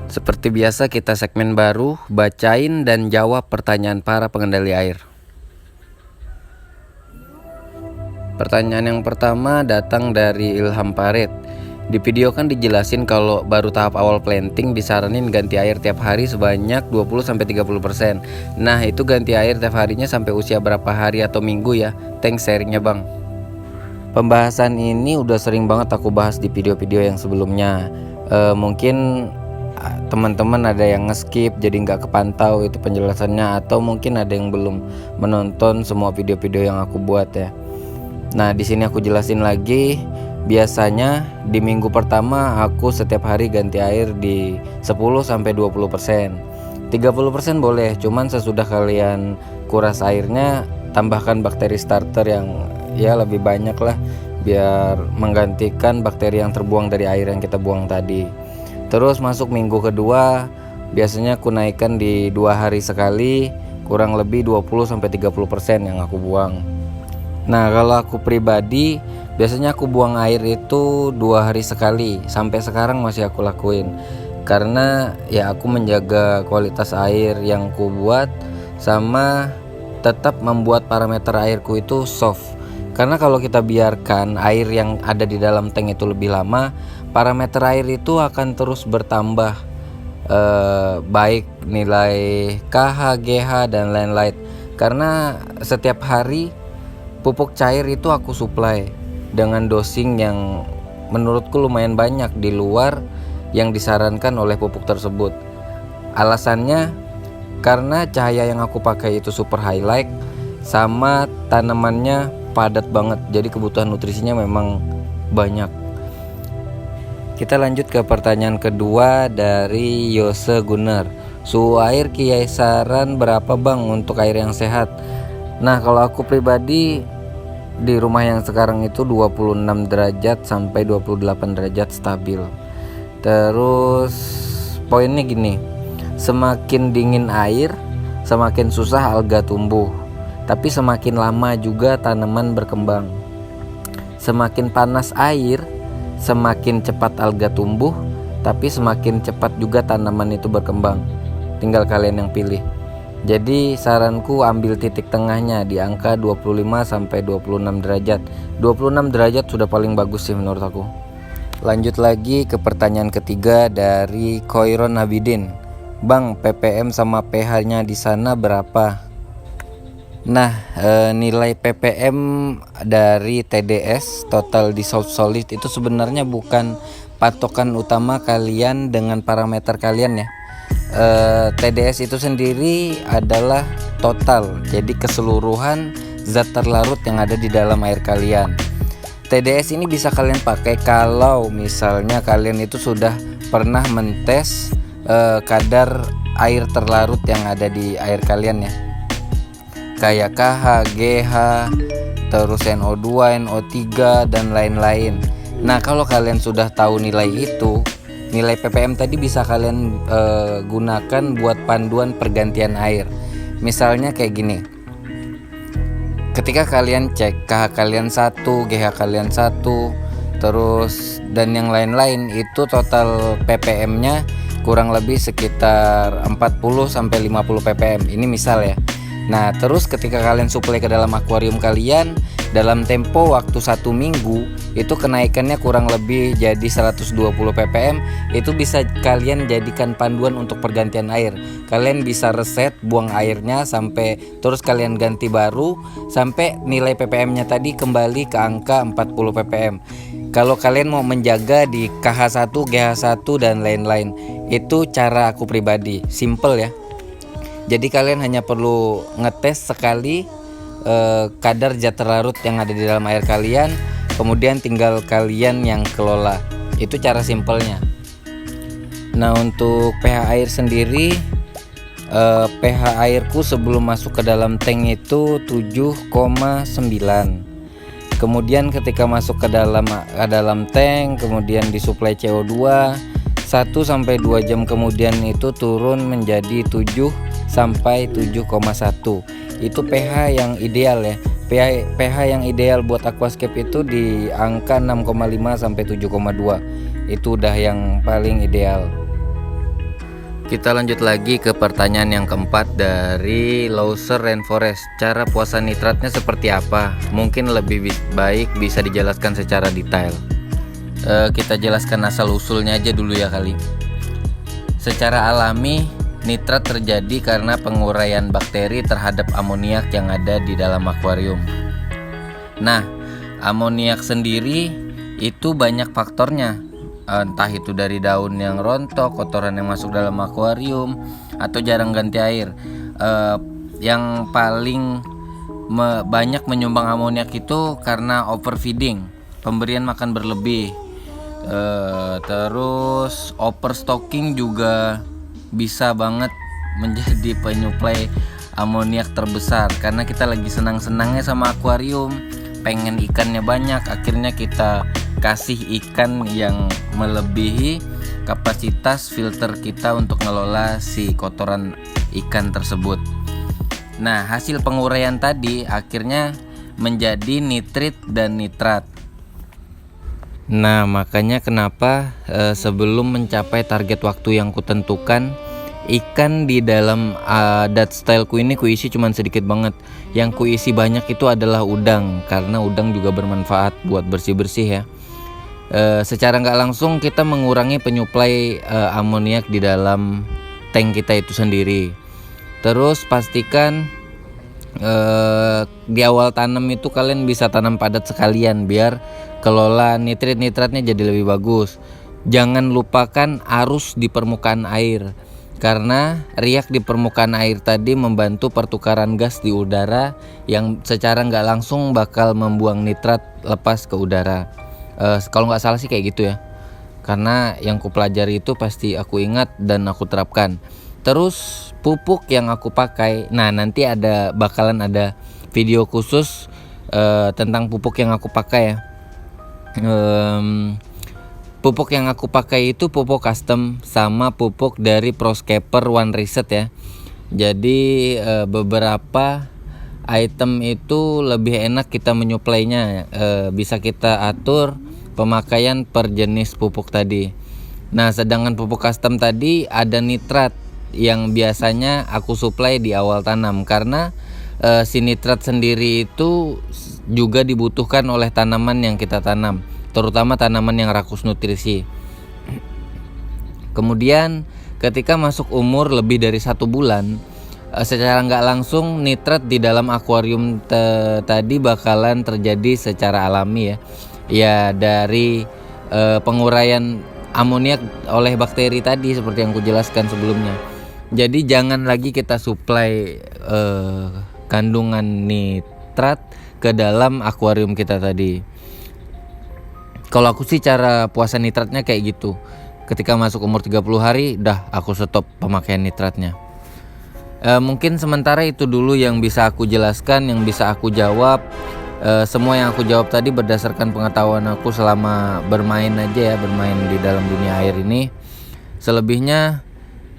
Seperti biasa kita segmen baru, bacain dan jawab pertanyaan para pengendali air. Pertanyaan yang pertama datang dari Ilham Paret. Di video kan dijelasin kalau baru tahap awal planting disaranin ganti air tiap hari sebanyak 20-30%. Nah itu ganti air tiap harinya sampai usia berapa hari atau minggu ya? Thanks sharingnya bang. Pembahasan ini udah sering banget aku bahas di video-video yang sebelumnya. Mungkin teman-teman ada yang nge-skip jadi nggak kepantau itu penjelasannya, atau mungkin ada yang belum menonton semua video-video yang aku buat ya. Nah di sini aku jelasin lagi. Biasanya di minggu pertama aku setiap hari ganti air di 10-20%. 30% boleh, cuman sesudah kalian kuras airnya tambahkan bakteri starter yang ya lebih banyak lah, biar menggantikan bakteri yang terbuang dari air yang kita buang tadi. Terus masuk minggu kedua, biasanya aku naikkan di 2 hari sekali, kurang lebih 20-30% yang aku buang. Nah kalau aku pribadi, biasanya aku buang air itu 2 hari sekali. Sampai sekarang masih aku lakuin, karena ya aku menjaga kualitas air yang ku buat, sama tetap membuat parameter airku itu soft. Karena kalau kita biarkan air yang ada di dalam tank itu lebih lama, parameter air itu akan terus bertambah, baik nilai KH, GH dan lain-lain. Karena setiap hari pupuk cair itu aku supply dengan dosing yang menurutku lumayan banyak di luar yang disarankan oleh pupuk tersebut. Alasannya karena cahaya yang aku pakai itu super highlight, sama tanamannya padat banget, jadi kebutuhan nutrisinya memang banyak. Kita lanjut ke pertanyaan kedua dari Yose Gunner. Suhu air kisaran berapa bang untuk air yang sehat? Nah kalau aku pribadi di rumah yang sekarang itu 26 derajat sampai 28 derajat stabil. Terus poinnya gini, semakin dingin air semakin susah alga tumbuh, tapi semakin lama juga tanaman berkembang. Semakin panas air semakin cepat alga tumbuh, tapi semakin cepat juga tanaman itu berkembang. Tinggal kalian yang pilih. Jadi saranku ambil titik tengahnya di angka 25 sampai 26 derajat. 26 derajat sudah paling bagus sih menurut aku. Lanjut lagi ke pertanyaan ketiga dari Koiron Abidin. Bang, ppm sama pH-nya di sana berapa? Nah, nilai ppm dari TDS, total dissolved solid, itu sebenarnya bukan patokan utama kalian dengan parameter kalian ya. TDS itu sendiri adalah total, jadi keseluruhan zat terlarut yang ada di dalam air kalian. TDS ini bisa kalian pakai kalau misalnya kalian itu sudah pernah mentes kadar air terlarut yang ada di air kalian ya, kayak KH, GH, terus NO2, NO3 dan lain-lain. Nah, kalau kalian sudah tahu nilai itu, nilai ppm tadi bisa kalian gunakan buat panduan pergantian air. Misalnya kayak gini. Ketika kalian cek KH kalian 1, GH kalian 1, terus dan yang lain-lain, itu total ppm-nya kurang lebih sekitar 40 sampai 50 ppm. Ini misal ya. Nah, terus ketika kalian suplai ke dalam akuarium kalian dalam tempo waktu 1 minggu, itu kenaikannya kurang lebih jadi 120 ppm. Itu bisa kalian jadikan panduan untuk pergantian air. Kalian bisa reset, buang airnya sampai terus kalian ganti baru sampai nilai ppm-nya tadi kembali ke angka 40 ppm. Kalau kalian mau menjaga di KH1, GH1 dan lain-lain, itu cara aku pribadi, simple ya. Jadi kalian hanya perlu ngetes sekali kadar zat terlarut yang ada di dalam air kalian, kemudian tinggal kalian yang kelola. Itu cara simpelnya. Nah, untuk pH air sendiri, pH airku sebelum masuk ke dalam tank itu 7,9. Kemudian ketika masuk ke dalam tank, kemudian disuplai CO2, 1-2 jam kemudian itu turun menjadi 7 sampai 7,1. Itu pH yang ideal ya. pH yang ideal buat aquascape itu di angka 6,5 sampai 7,2. Itu udah yang paling ideal. Kita lanjut lagi ke pertanyaan yang keempat dari Loser Rainforest. Cara puasan nitratnya seperti apa? Mungkin lebih baik bisa dijelaskan secara detail. Kita jelaskan asal usulnya aja dulu ya kali. Secara alami, nitrat terjadi karena penguraian bakteri terhadap amoniak yang ada di dalam akuarium. Nah, amoniak sendiri itu banyak faktornya. Entah itu dari daun yang rontok, kotoran yang masuk dalam akuarium, atau jarang ganti air. Yang paling banyak menyumbang amoniak itu karena overfeeding, pemberian makan berlebih. Terus overstocking juga bisa banget menjadi penyuplai amoniak terbesar, karena kita lagi senang-senangnya sama akuarium, pengen ikannya banyak, akhirnya kita kasih ikan yang melebihi kapasitas filter kita untuk ngelola si kotoran ikan tersebut. Nah, hasil penguraian tadi akhirnya menjadi nitrit dan nitrat. Nah, makanya kenapa sebelum mencapai target waktu yang kutentukan, ikan di dalam dat styleku ini kuisi cuman sedikit banget. Yang kuisi banyak itu adalah udang, karena udang juga bermanfaat buat bersih-bersih ya. Secara nggak langsung kita mengurangi penyuplai amoniak di dalam tank kita itu sendiri. Terus pastikan di awal tanam itu kalian bisa tanam padat sekalian biar kelola nitratnya jadi lebih bagus. Jangan lupakan arus di permukaan air, karena riak di permukaan air tadi membantu pertukaran gas di udara yang secara nggak langsung bakal membuang nitrat lepas ke udara. Kalau nggak salah sih kayak gitu ya, karena yang ku pelajari itu pasti aku ingat dan aku terapkan. Terus pupuk yang aku pakai, nah nanti bakalan ada video khusus tentang pupuk yang aku pakai ya. Pupuk yang aku pakai itu pupuk custom sama pupuk dari Proscaper One Reset ya. Jadi beberapa item itu lebih enak kita menyuplainya, bisa kita atur pemakaian per jenis pupuk tadi. Nah, sedangkan pupuk custom tadi ada nitrat yang biasanya aku suplai di awal tanam, karena si nitrat sendiri itu juga dibutuhkan oleh tanaman yang kita tanam. terutama tanaman yang rakus nutrisi. Kemudian ketika masuk umur lebih dari 1 bulan, secara nggak langsung nitrat di dalam akuarium tadi bakalan terjadi secara alami ya dari penguraian amoniak oleh bakteri tadi seperti yang kujelaskan sebelumnya. Jadi jangan lagi kita suplai kandungan nitrat ke dalam akuarium kita tadi. Kalau aku sih cara puasa nitratnya kayak gitu. Ketika masuk umur 30 hari, dah aku stop pemakaian nitratnya. Mungkin sementara itu dulu yang bisa aku jelaskan, yang bisa aku jawab. Semua yang aku jawab tadi berdasarkan pengetahuan aku selama bermain aja ya, bermain di dalam dunia air ini. Selebihnya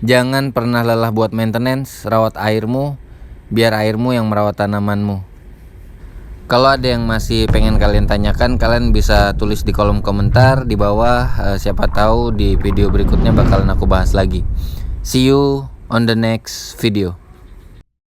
jangan pernah lelah buat maintenance, rawat airmu, biar airmu yang merawat tanamanmu. Kalau ada yang masih pengen kalian tanyakan, kalian bisa tulis di kolom komentar di bawah. Siapa tahu di video berikutnya bakalan aku bahas lagi. See you on the next video.